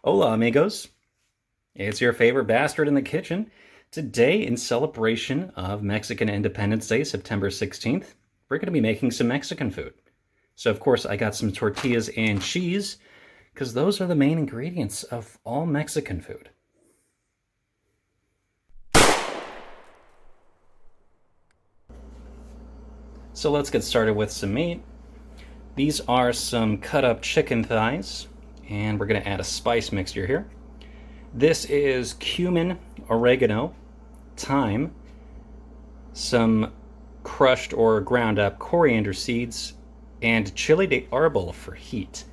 Hola, amigos. It's your favorite bastard in the kitchen. Today, in celebration of Mexican Independence Day, September 16th, we're going to be making some Mexican food. So, of course, I got some tortillas and cheese, because those are the main ingredients of all Mexican food. So let's get started with some meat. These are some cut up chicken thighs, and we're going to add a spice mixture here. This is cumin, oregano, thyme, some crushed or ground up coriander seeds, and chili de arbol for heat.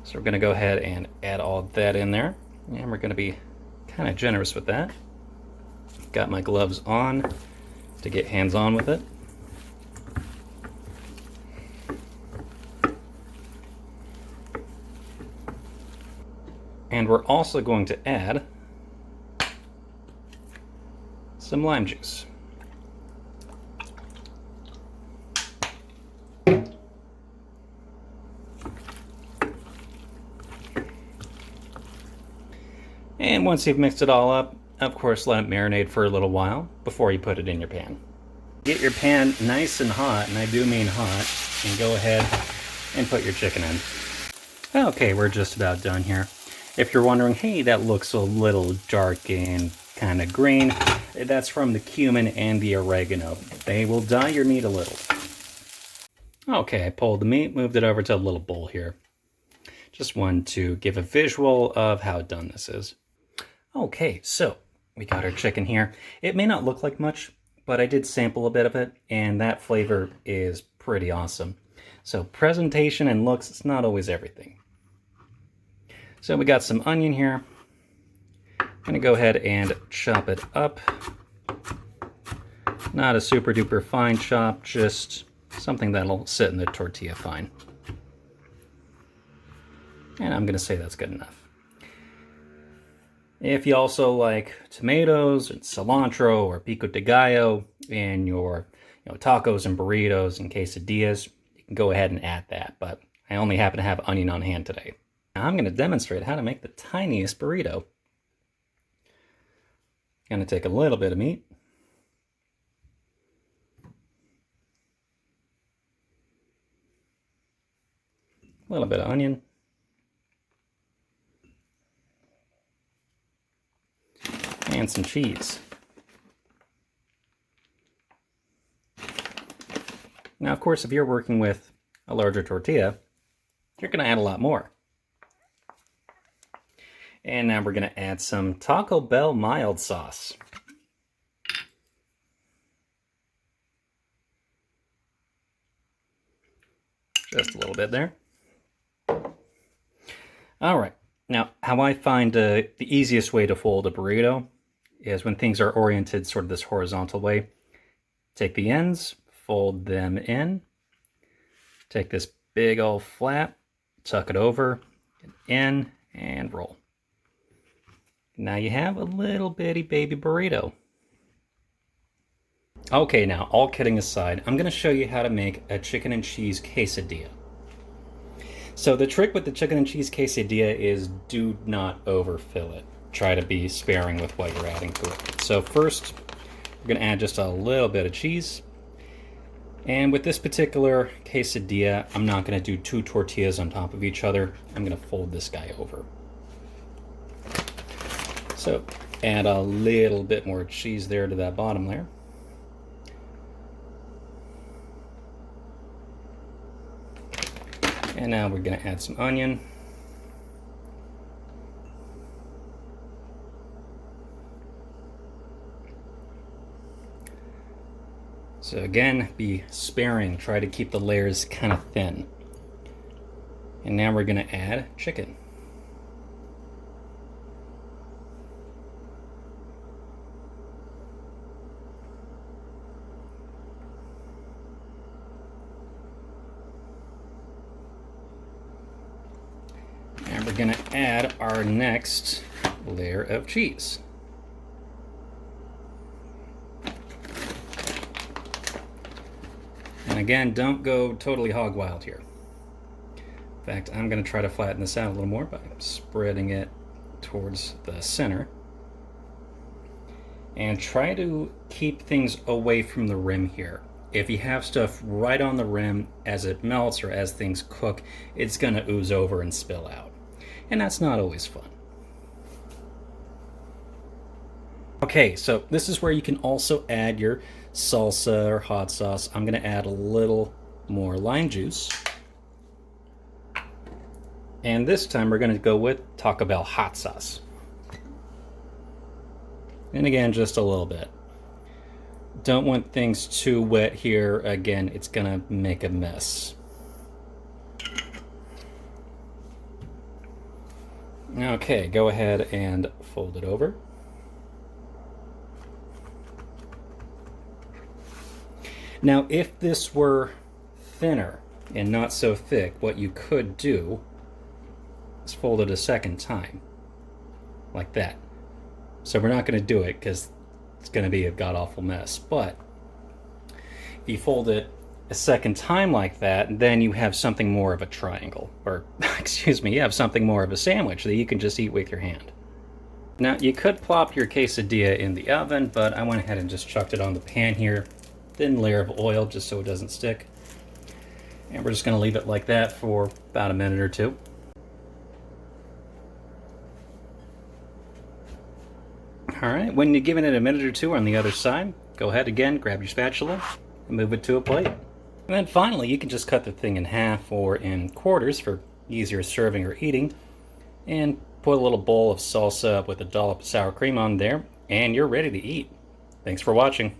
So we're going to go ahead and add all that in there, and we're going to be kind of generous with that. Got my gloves on to get hands on with it. And we're also going to add some lime juice. And once you've mixed it all up, of course, let it marinate for a little while before you put it in your pan. Get your pan nice and hot, and I do mean hot, and go ahead and put your chicken in. Okay, we're just about done here. If you're wondering, hey, that looks a little dark and kind of green, that's from the cumin and the oregano. They will dye your meat a little. Okay, I pulled the meat, moved it over to a little bowl here. Just wanted to give a visual of how done this is. Okay, so we got our chicken here. It may not look like much, but I did sample a bit of it, and that flavor is pretty awesome. So presentation and looks, it's not always everything. So we got some onion here. I'm gonna go ahead and chop it up. Not a super duper fine chop, just something that'll sit in the tortilla fine. And I'm gonna say that's good enough. If you also like tomatoes and cilantro or pico de gallo in your tacos and burritos and quesadillas, you can go ahead and add that, but I only happen to have onion on hand today. Now I'm going to demonstrate how to make the tiniest burrito. Going to take a little bit of meat. A little bit of onion. And some cheese. Now, of course, if you're working with a larger tortilla, you're going to add a lot more. And now we're going to add some Taco Bell mild sauce. Just a little bit there. All right. Now, how I find the easiest way to fold a burrito is when things are oriented sort of this horizontal way. Take the ends, fold them in. Take this big old flap, tuck it over, in, and roll. Now you have a little bitty baby burrito. Okay, now all kidding aside, I'm going to show you how to make a chicken and cheese quesadilla. So the trick with the chicken and cheese quesadilla is do not overfill it. Try to be sparing with what you're adding to it. So first, we're going to add just a little bit of cheese. And with this particular quesadilla, I'm not going to do two tortillas on top of each other. I'm going to fold this guy over. So add a little bit more cheese there to that bottom layer. And now we're going to add some onion. So again, be sparing. Try to keep the layers kind of thin. And now we're going to add chicken. And we're going to add our next layer of cheese. And again, don't go totally hog wild here. fact, I'm going to try to flatten this out a little more by spreading it towards the center. And try to keep things away from the rim here. If you have stuff right on the rim, as it melts or as things cook, it's going to ooze over and spill out. And that's not always fun. Okay, so this is where you can also add your salsa or hot sauce. I'm going to add a little more lime juice. And this time we're going to go with Taco Bell hot sauce. And again, just a little bit. Don't want things too wet here. Again, it's going to make a mess. Okay, go ahead and fold it over. Now, if this were thinner and not so thick, what you could do is fold it a second time, like that. So we're not going to do it because it's going to be a god-awful mess. But if you fold it a second time like that, then you have something more of a triangle. Or, excuse me, you have something more of a sandwich that you can just eat with your hand. Now, you could plop your quesadilla in the oven, but I went ahead and just chucked it on the pan here. Thin layer of oil just so it doesn't stick. And we're just going to leave it like that for about a minute or two. Alright, when you're giving it a minute or two on the other side, go ahead again, grab your spatula, and move it to a plate. And then finally, you can just cut the thing in half or in quarters for easier serving or eating, and put a little bowl of salsa with a dollop of sour cream on there, and you're ready to eat. Thanks for watching.